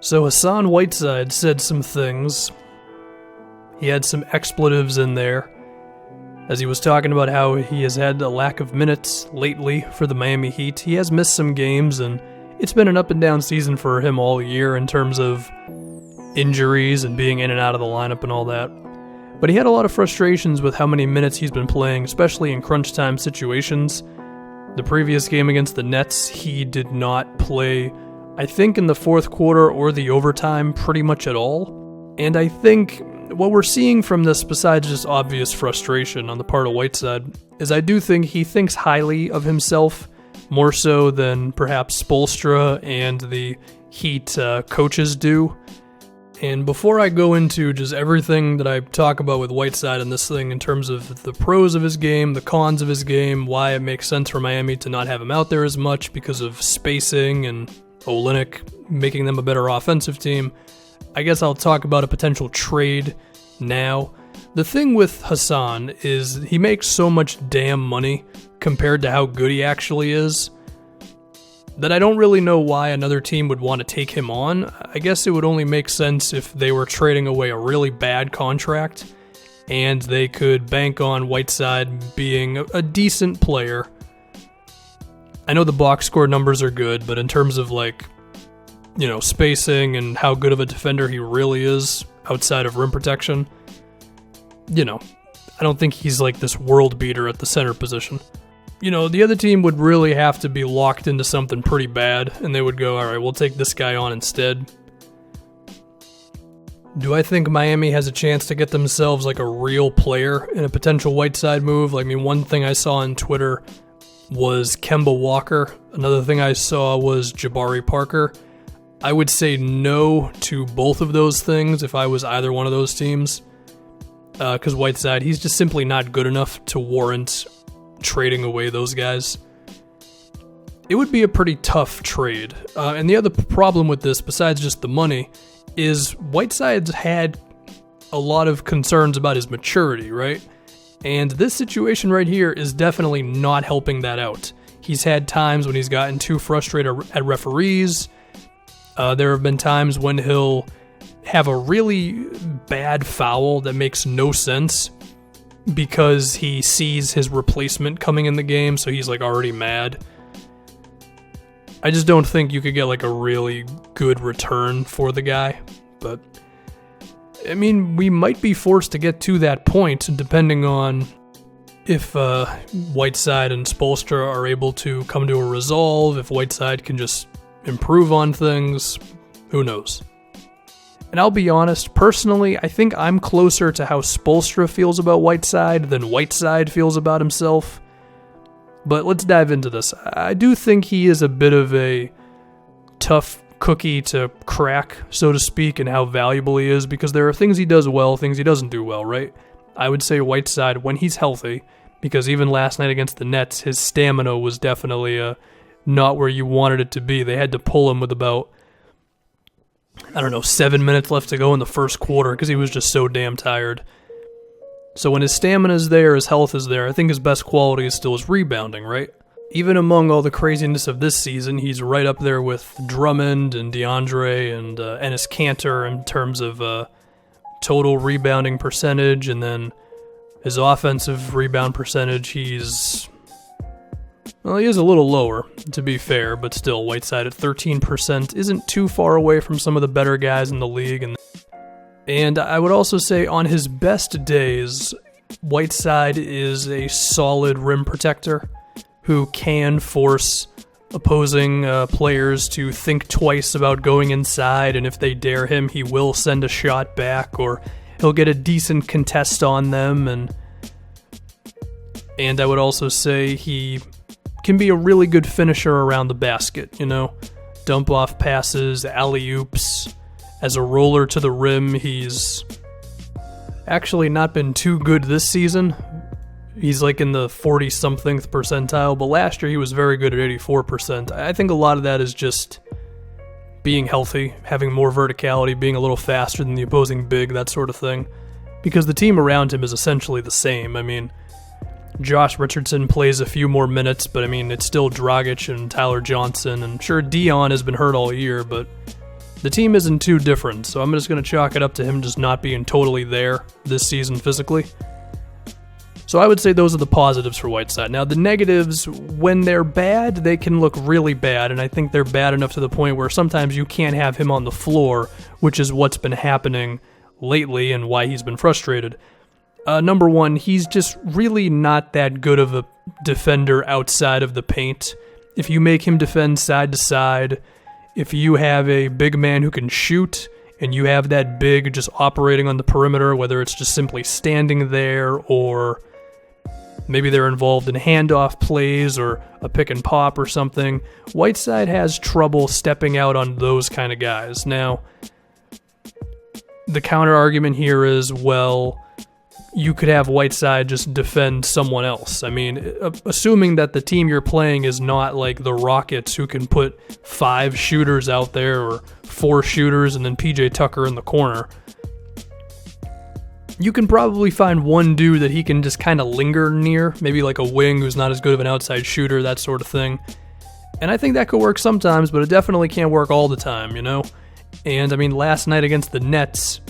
So Hassan Whiteside said some things. He had some expletives in there as he was talking about how he has had a lack of minutes lately for the Miami Heat. He has missed some games, and it's been an up and down season for him all year in terms of injuries and being in and out of the lineup and all that. But he had a lot of frustrations with how many minutes he's been playing, especially in crunch time situations. The previous game against the Nets, he did not play, I think, in the fourth quarter or the overtime pretty much at all. And I think what we're seeing from this, besides just obvious frustration on the part of Whiteside, is I do think he thinks highly of himself, more so than perhaps Spoelstra and the Heat coaches do. And before I go into just everything that I talk about with Whiteside in this thing in terms of the pros of his game, the cons of his game, why it makes sense for Miami to not have him out there as much because of spacing and Olynyk making them a better offensive team, I guess I'll talk about a potential trade now. The thing with Hassan is he makes so much damn money compared to how good he actually is that I don't really know why another team would want to take him on. I guess it would only make sense if they were trading away a really bad contract and they could bank on Whiteside being a decent player. I know the box score numbers are good, but in terms of spacing and how good of a defender he really is outside of rim protection, I don't think he's like this world beater at the center position. The other team would really have to be locked into something pretty bad, and they would go, all right, we'll take this guy on instead. Do I think Miami has a chance to get themselves like a real player in a potential Whiteside move? One thing I saw on Twitter was Kemba Walker. Another thing I saw was Jabari Parker. I would say no to both of those things if I was either one of those teams. Because Whiteside, he's just simply not good enough to warrant trading away those guys. It would be a pretty tough trade. And the other problem with this, besides just the money, is Whiteside's had a lot of concerns about his maturity, right? And this situation right here is definitely not helping that out. He's had times when he's gotten too frustrated at referees. There have been times when he'll have a really bad foul that makes no sense because he sees his replacement coming in the game, so he's already mad. I just don't think you could get a really good return for the guy. But we might be forced to get to that point depending on if Whiteside and Spoelstra are able to come to a resolve, if Whiteside can just improve on things. Who knows? And I'll be honest, personally, I think I'm closer to how Spoelstra feels about Whiteside than Whiteside feels about himself. But let's dive into this. I do think he is a bit of a tough cookie to crack, so to speak, and how valuable he is, because there are things he does well, things he doesn't do well, right? I would say Whiteside, when he's healthy, because even last night against the Nets, his stamina was definitely not where you wanted it to be. They had to pull him with about 7 minutes left to go in the first quarter because he was just so damn tired. So when his stamina is there, his health is there, I think his best quality is still his rebounding, right? Even among all the craziness of this season, he's right up there with Drummond and DeAndre and Enes Kanter in terms of total rebounding percentage, and then his offensive rebound percentage, he is a little lower, to be fair, but still, Whiteside at 13% isn't too far away from some of the better guys in the league. And I would also say on his best days, Whiteside is a solid rim protector who can force opposing players to think twice about going inside, and if they dare him, he will send a shot back, or he'll get a decent contest on them. And I would also say he can be a really good finisher around the basket, dump off passes, alley-oops. As a roller to the rim, he's actually not been too good this season. He's in the 40-somethingth percentile, but last year he was very good at 84%. I think a lot of that is just being healthy, having more verticality, being a little faster than the opposing big, that sort of thing. Because the team around him is essentially the same. Josh Richardson plays a few more minutes, but it's still Dragic and Tyler Johnson, and sure, Dion has been hurt all year, but the team isn't too different, so I'm just going to chalk it up to him just not being totally there this season physically. So I would say those are the positives for Whiteside. Now, the negatives, when they're bad, they can look really bad, and I think they're bad enough to the point where sometimes you can't have him on the floor, which is what's been happening lately and why he's been frustrated. Number one, he's just really not that good of a defender outside of the paint. If you make him defend side to side, if you have a big man who can shoot, and you have that big just operating on the perimeter, whether it's just simply standing there or maybe they're involved in handoff plays or a pick and pop or something, Whiteside has trouble stepping out on those kind of guys. Now, the counter argument here is, well, you could have Whiteside just defend someone else. I mean, assuming that the team you're playing is not like the Rockets who can put 5 shooters out there or 4 shooters and then PJ Tucker in the corner, you can probably find one dude that he can just kind of linger near, maybe like a wing who's not as good of an outside shooter, that sort of thing. And I think that could work sometimes, but it definitely can't work all the time, you know? And I mean, last night against the Nets,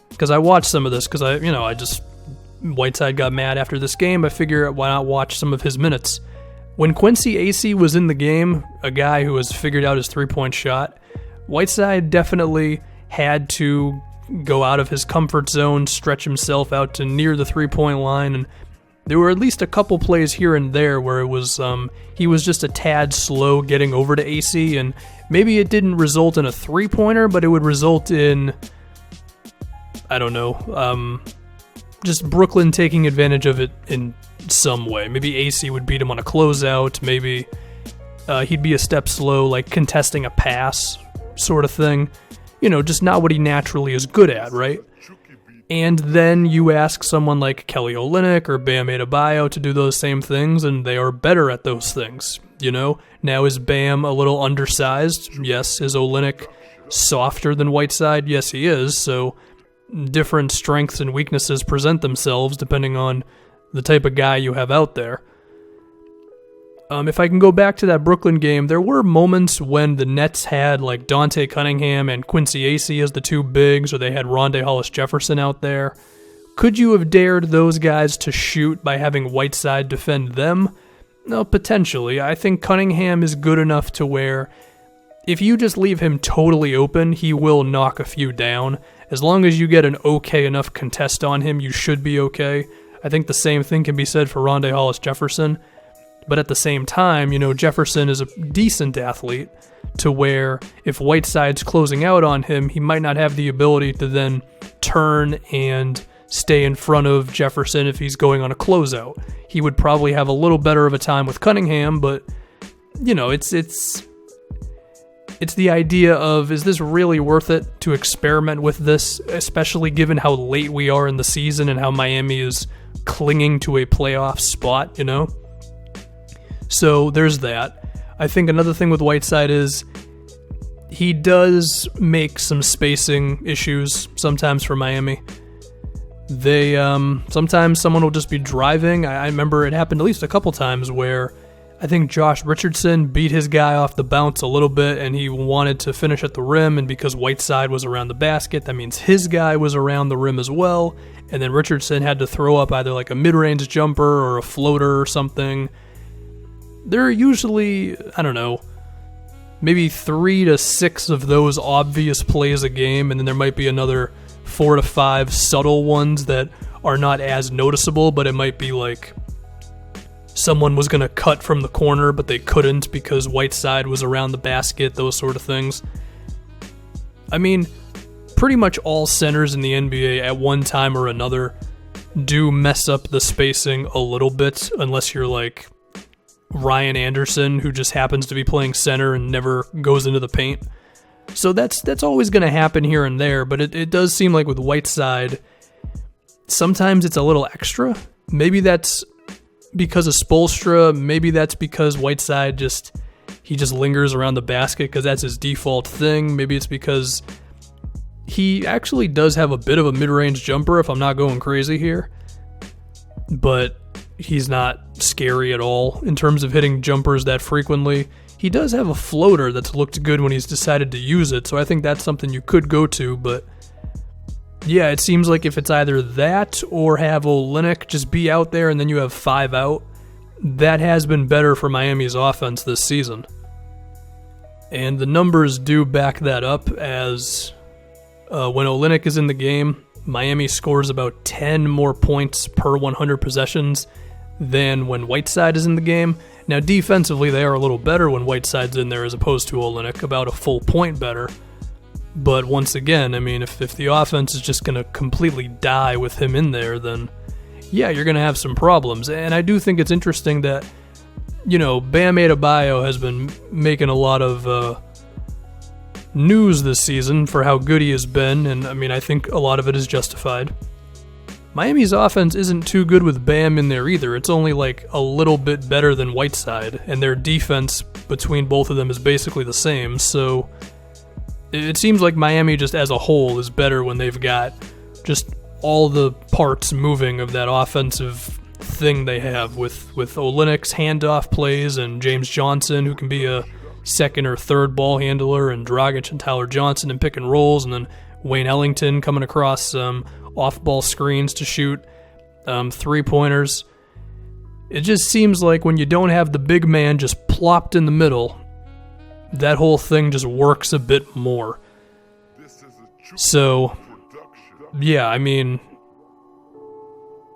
because I watched some of this, because Whiteside got mad after this game. I figure why not watch some of his minutes. When Quincy Acey was in the game, a guy who has figured out his three-point shot, Whiteside definitely had to go out of his comfort zone, stretch himself out to near the three-point line, and there were at least a couple plays here and there where it was he was just a tad slow getting over to Acey, and maybe it didn't result in a three-pointer, but it would result in, I don't know, just Brooklyn taking advantage of it in some way. Maybe Acey would beat him on a closeout. Maybe he'd be a step slow, like contesting a pass sort of thing. You know, just not what he naturally is good at, right? And then you ask someone like Kelly Olynyk or Bam Adebayo to do those same things, and they are better at those things, you know? Now, is Bam a little undersized? Yes. Is Olynyk softer than Whiteside? Yes, he is. So different strengths and weaknesses present themselves depending on the type of guy you have out there. If I can go back to that Brooklyn game, there were moments when the Nets had like Dante Cunningham and Quincy Acey as the two bigs, or they had Rondae Hollis-Jefferson out there. Could you have dared those guys to shoot by having Whiteside defend them? No, potentially. I think Cunningham is good enough to where if you just leave him totally open, he will knock a few down. As long as you get an okay enough contest on him, you should be okay. I think the same thing can be said for Rondae Hollis-Jefferson. But at the same time, you know, Jefferson is a decent athlete to where if Whiteside's closing out on him, he might not have the ability to then turn and stay in front of Jefferson if he's going on a closeout. He would probably have a little better of a time with Cunningham, but, you know, it's the idea of, is this really worth it to experiment with this, especially given how late we are in the season and how Miami is clinging to a playoff spot, you know? So there's that. I think another thing with Whiteside is he does make some spacing issues sometimes for Miami. They sometimes someone will just be driving. I remember it happened at least a couple times where I think Josh Richardson beat his guy off the bounce a little bit and he wanted to finish at the rim, and because Whiteside was around the basket, that means his guy was around the rim as well, and then Richardson had to throw up either like a mid-range jumper or a floater or something. There are usually, I don't know, maybe 3 to 6 of those obvious plays a game, and then there might be another 4 to 5 subtle ones that are not as noticeable, but it might be like someone was going to cut from the corner, but they couldn't because Whiteside was around the basket, those sort of things. I mean, pretty much all centers in the NBA at one time or another do mess up the spacing a little bit, unless you're like Ryan Anderson, who just happens to be playing center and never goes into the paint. So that's always going to happen here and there, but it does seem like with Whiteside, sometimes it's a little extra. Maybe that's because of Spoelstra, maybe that's because Whiteside just lingers around the basket because that's his default thing. Maybe it's because he actually does have a bit of a mid-range jumper, if I'm not going crazy here. But he's not scary at all in terms of hitting jumpers that frequently. He does have a floater that's looked good when he's decided to use it, so I think that's something you could go to, but yeah, it seems like if it's either that or have Olynyk just be out there and then you have 5 out, that has been better for Miami's offense this season. And the numbers do back that up, as when Olynyk is in the game, Miami scores about 10 more points per 100 possessions than when Whiteside is in the game. Now, defensively, they are a little better when Whiteside's in there as opposed to Olynyk, about a full point better. But once again, I mean, if the offense is just going to completely die with him in there, then yeah, you're going to have some problems. And I do think it's interesting that, Bam Adebayo has been making a lot of news this season for how good he has been, and I mean, I think a lot of it is justified. Miami's offense isn't too good with Bam in there either. It's only like a little bit better than Whiteside, and their defense between both of them is basically the same, so it seems like Miami just as a whole is better when they've got just all the parts moving of that offensive thing they have with Olynyk's handoff plays and James Johnson, who can be a second or third ball handler, and Dragic and Tyler Johnson in pick and rolls, and then Wayne Ellington coming across off-ball screens to shoot 3-pointers. It just seems like when you don't have the big man just plopped in the middle, that whole thing just works a bit more. So, yeah, I mean,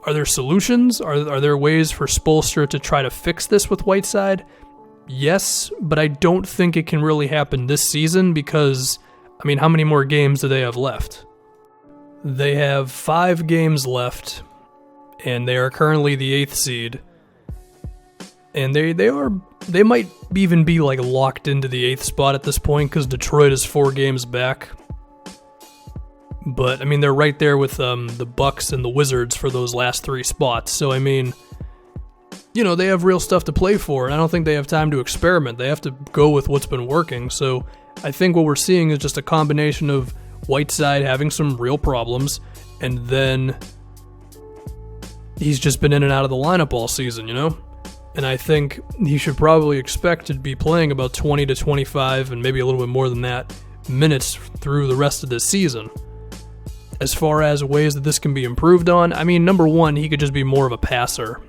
are there solutions? Are there ways for Spoelstra to try to fix this with Whiteside? Yes, but I don't think it can really happen this season because, I mean, how many more games do they have left? They have 5 games left, and they are currently the 8th seed. And they might even be like locked into the 8th spot at this point because Detroit is 4 games back. But I mean, they're right there with the Bucks and the Wizards for those last 3 spots. So I mean, they have real stuff to play for, and I don't think they have time to experiment. They have to go with what's been working. So I think what we're seeing is just a combination of Whiteside having some real problems, and then he's just been in and out of the lineup all season, And I think he should probably expect to be playing about 20 to 25, and maybe a little bit more than that, minutes through the rest of this season. As far as ways that this can be improved on, I mean, number one, he could just be more of a passer.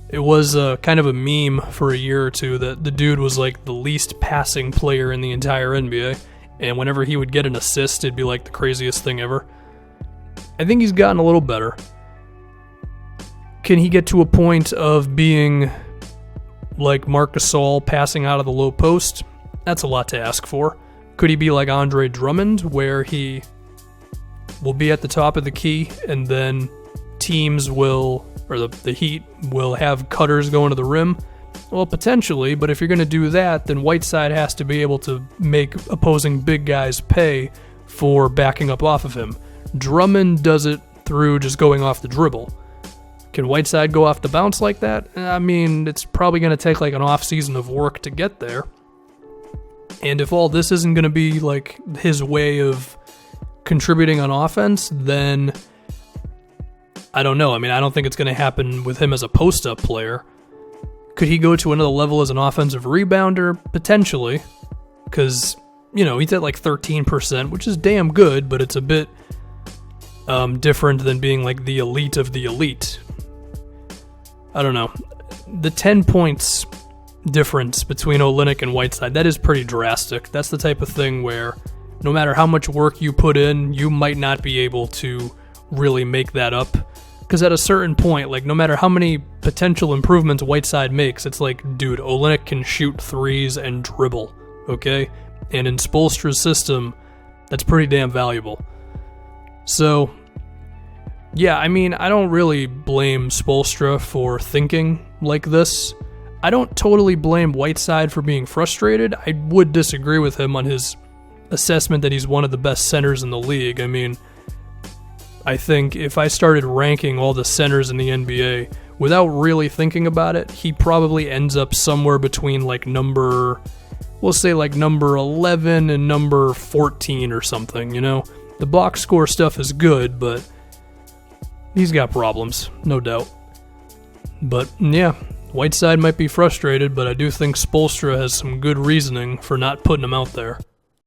It was kind of a meme for a year or two that the dude was like the least passing player in the entire NBA, and whenever he would get an assist, it'd be like the craziest thing ever. I think he's gotten a little better. Can he get to a point of being like Marc Gasol, passing out of the low post? That's a lot to ask for. Could he be like Andre Drummond, where he will be at the top of the key, and then teams will, or the Heat will have cutters going to the rim? Well, potentially, but if you're going to do that, then Whiteside has to be able to make opposing big guys pay for backing up off of him. Drummond does it through just going off the dribble. Can Whiteside go off the bounce like that? I mean, it's probably going to take like an off season of work to get there. And if all this isn't going to be like his way of contributing on offense, then I don't know. I mean, I don't think it's going to happen with him as a post-up player. Could he go to another level as an offensive rebounder? Potentially. Because, he's at like 13%, which is damn good, but it's a bit different than being like the elite of the elite. I don't know. The 10 points difference between Olynyk and Whiteside, that is pretty drastic. That's the type of thing where no matter how much work you put in, you might not be able to really make that up. Because at a certain point, like no matter how many potential improvements Whiteside makes, it's like, dude, Olynyk can shoot threes and dribble, okay? And in Spoelstra's system, that's pretty damn valuable. So, yeah, I mean, I don't really blame Spoelstra for thinking like this. I don't totally blame Whiteside for being frustrated. I would disagree with him on his assessment that he's one of the best centers in the league. I mean, I think if I started ranking all the centers in the NBA without really thinking about it, he probably ends up somewhere between like number 11 and number 14 or something, The box score stuff is good, but he's got problems, no doubt. But yeah, Whiteside might be frustrated, but I do think Spoelstra has some good reasoning for not putting him out there.